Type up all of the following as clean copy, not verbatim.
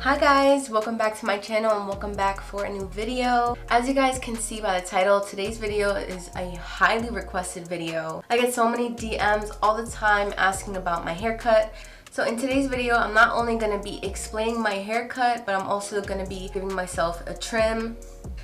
Hi guys, welcome back to my channel and welcome back for a new video. As you guys can see by the title, today's video is a highly requested video. I get so many DMs all the time asking about my haircut. So in today's video, I'm not only going to be explaining my haircut, but I'm also going to be giving myself a trim.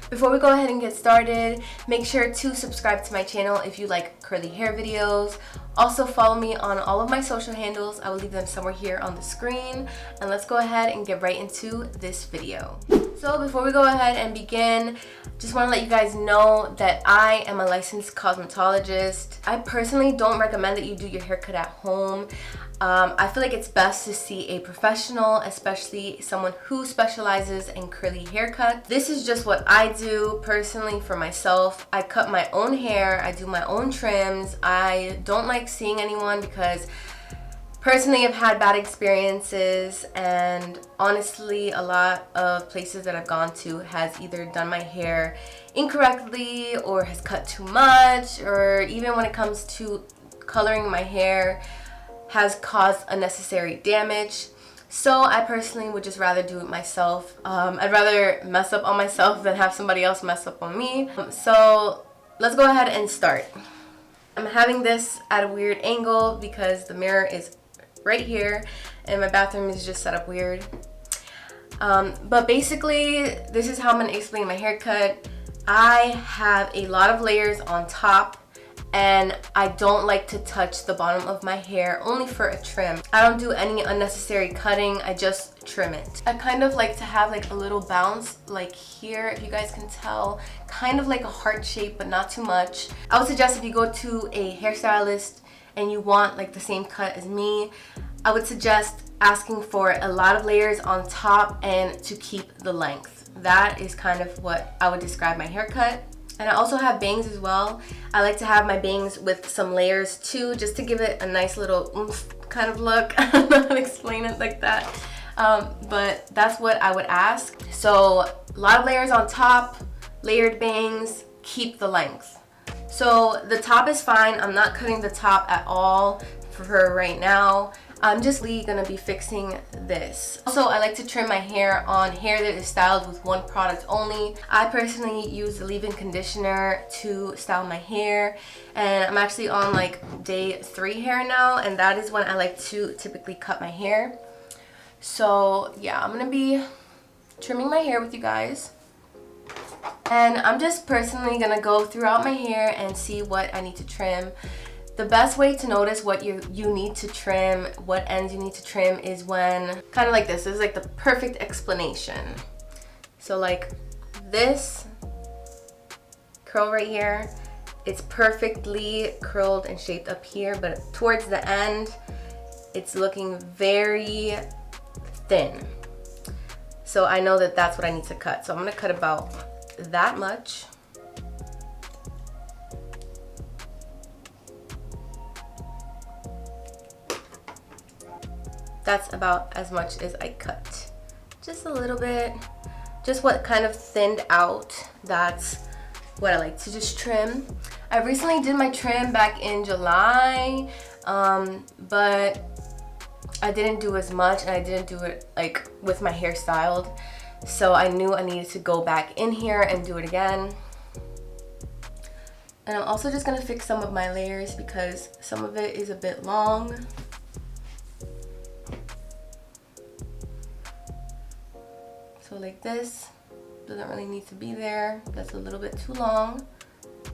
Before we go ahead and get started, make sure to subscribe to my channel if you like curly hair videos. Also follow me on all of my social handles. I will leave them somewhere here on the screen. And let's go ahead and get right into this video. So before we go ahead and begin, just want to let you guys know that I am a licensed cosmetologist. I personally don't recommend that you do your haircut at home. I feel like it's best to see a professional, especially someone who specializes in curly haircuts. This is just what I do personally for myself. I cut my own hair, I do my own trims. I don't like seeing anyone because personally I've had bad experiences, and honestly a lot of places that I've gone to has either done my hair incorrectly or has cut too much, or even when it comes to coloring my hair has caused unnecessary damage. So I personally would just rather do it myself. I'd rather mess up on myself than have somebody else mess up on me. So let's go ahead and start. I'm having this at a weird angle because the mirror is right here and my bathroom is just set up weird. But basically this is how I'm going to explain my haircut. I have a lot of layers on top, and I don't like to touch the bottom of my hair, only for a trim. I don't do any unnecessary cutting, I just trim it. I kind of like to have like a little bounce like here, if you guys can tell, kind of like a heart shape but not too much. I would suggest if you go to a hairstylist and you want like the same cut as me, I would suggest asking for a lot of layers on top and to keep the length. That is kind of what I would describe my haircut. And I also have bangs as well. I like to have my bangs with some layers too, just to give it a nice little oomph kind of look. I don't know how to explain it like that. But that's what I would ask. So a lot of layers on top, layered bangs, keep the length. So the top is fine. I'm not cutting the top at all for right now. I'm just gonna be fixing this. Also, I like to trim my hair on hair that is styled with one product only. I personally use the leave-in conditioner to style my hair, and I'm actually on like day 3 hair now, and that is when I like to typically cut my hair. So yeah, I'm gonna be trimming my hair with you guys, and I'm just personally gonna go throughout my hair and see what I need to trim. The best way to notice what you need to trim, what ends you need to trim, is when, kind of like this is like the perfect explanation. So like this curl right here, it's perfectly curled and shaped up here, but towards the end, it's looking very thin. So I know that that's what I need to cut. So I'm gonna cut about that much. That's about as much as I cut. Just a little bit, just what kind of thinned out. That's what I like to just trim. I recently did my trim back in July, but I didn't do as much, and I didn't do it like with my hair styled. So I knew I needed to go back in here and do it again. And I'm also just gonna fix some of my layers because some of it is a bit long. So like this, doesn't really need to be there. That's a little bit too long,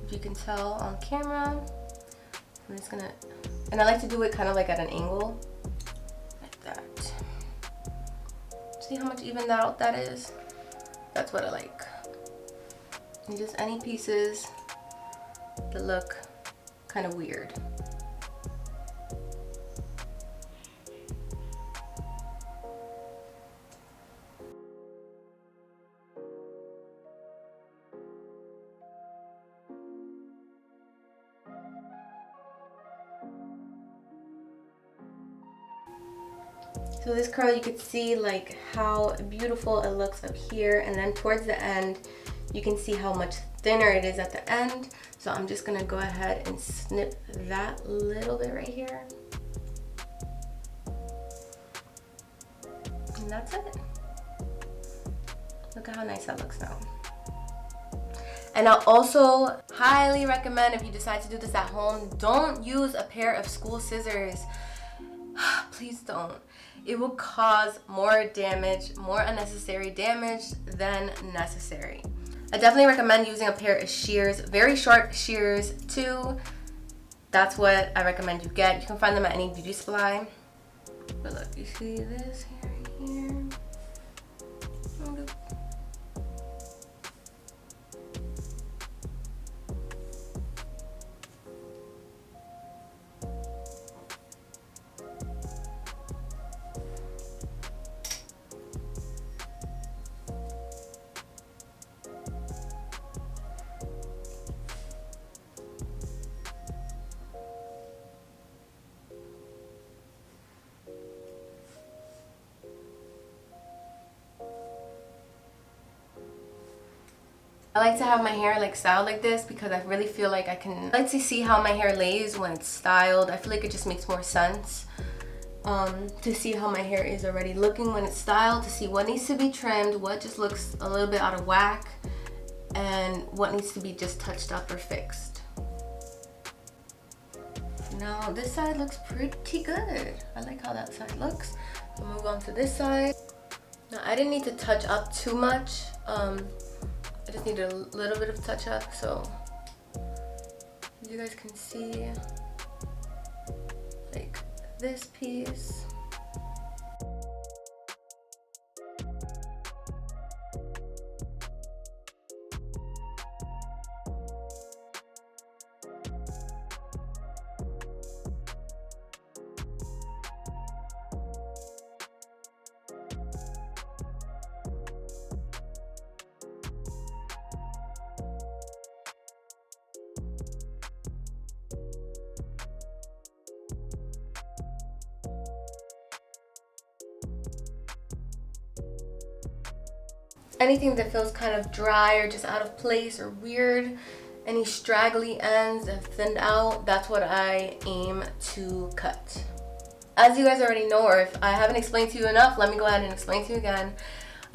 if you can tell on camera. I'm just gonna, and I like to do it kind of like at an angle, like that. See how much evened out that is? That's what I like. And just any pieces that look kind of weird. So this curl, you could see like how beautiful it looks up here, and then towards the end you can see how much thinner it is at the end. So I'm just gonna go ahead and snip that little bit right here. And that's it. Look at how nice that looks now. And I'll also highly recommend, if you decide to do this at home, don't use a pair of school scissors. Please don't. It will cause more damage, more unnecessary damage than necessary. I definitely recommend using a pair of shears, very sharp shears too. That's what I recommend you get. You can find them at any beauty supply. But look, you see this hair here? I like to have my hair like styled like this because I really feel like I like to see how my hair lays when it's styled. I feel like it just makes more sense to see how my hair is already looking when it's styled, to see what needs to be trimmed, what just looks a little bit out of whack, and what needs to be just touched up or fixed. Now this side looks pretty good. I like how that side looks. I'll move on to this side. Now I didn't need to touch up too much. I just need a little bit of touch up, so you guys can see like this piece. Anything that feels kind of dry or just out of place or weird, any straggly ends that thinned out, that's what I aim to cut. As you guys already know, or if I haven't explained to you enough, let me go ahead and explain to you again.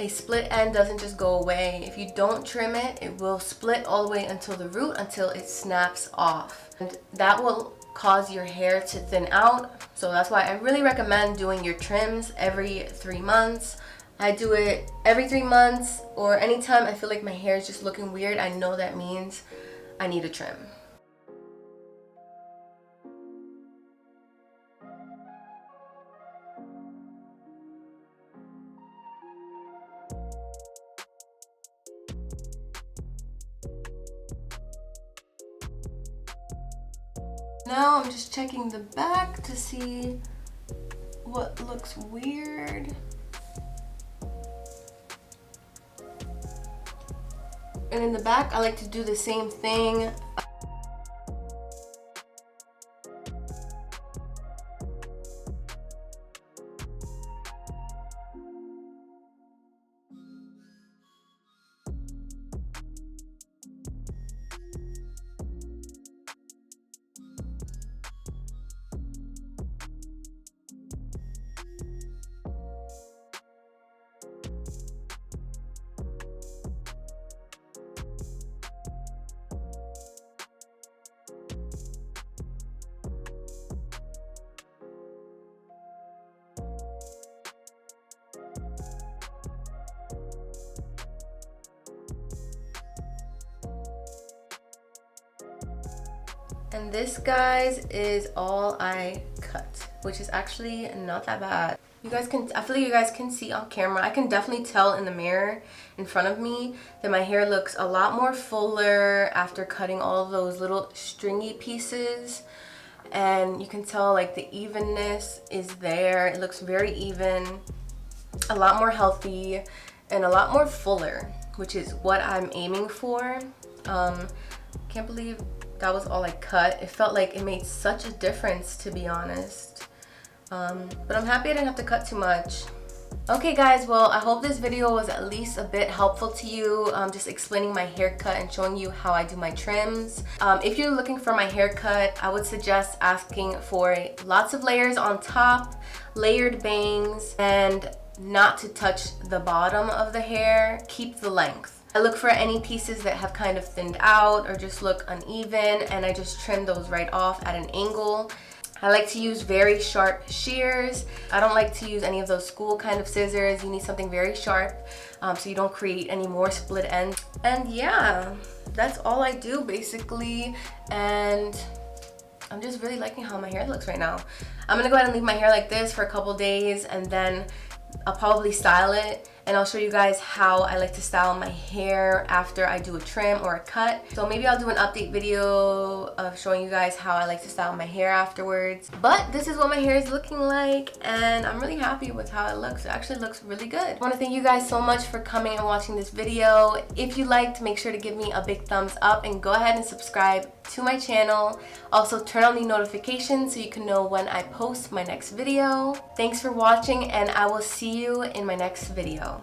A split end doesn't just go away. If you don't trim it, it will split all the way until the root, until it snaps off. And that will cause your hair to thin out. So that's why I really recommend doing your trims every 3 months. I do it every 3 months, or anytime I feel like my hair is just looking weird, I know that means I need a trim. Now I'm just checking the back to see what looks weird. And in the back, I like to do the same thing. And this, guys, is all I cut, which is actually not that bad. You guys can, I feel like you guys can see on camera, I can definitely tell in the mirror in front of me that my hair looks a lot more fuller after cutting all of those little stringy pieces. And you can tell like the evenness is there. It looks very even, a lot more healthy, and a lot more fuller, which is what I'm aiming for. Can't believe that was all I cut. It felt like it made such a difference, to be honest. But I'm happy I didn't have to cut too much. Okay guys, well, I hope this video was at least a bit helpful to you, just explaining my haircut and showing you how I do my trims. If you're looking for my haircut, I would suggest asking for lots of layers on top, layered bangs, and not to touch the bottom of the hair, keep the length. I look for any pieces that have kind of thinned out or just look uneven, and I just trim those right off at an angle. I like to use very sharp shears. I don't like to use any of those school kind of scissors. You need something very sharp so you don't create any more split ends. And yeah, that's all I do basically. And I'm just really liking how my hair looks right now. I'm gonna go ahead and leave my hair like this for a couple days, and then I'll probably style it, and I'll show you guys how I like to style my hair after I do a trim or a cut. So maybe I'll do an update video of showing you guys how I like to style my hair afterwards. But this is what my hair is looking like, and I'm really happy with how it looks. It actually looks really good. I want to thank you guys so much for coming and watching this video. If you liked, make sure to give me a big thumbs up and go ahead and subscribe to my channel. Also turn on the notifications so you can know when I post my next video. Thanks for watching, and I will see you in my next video.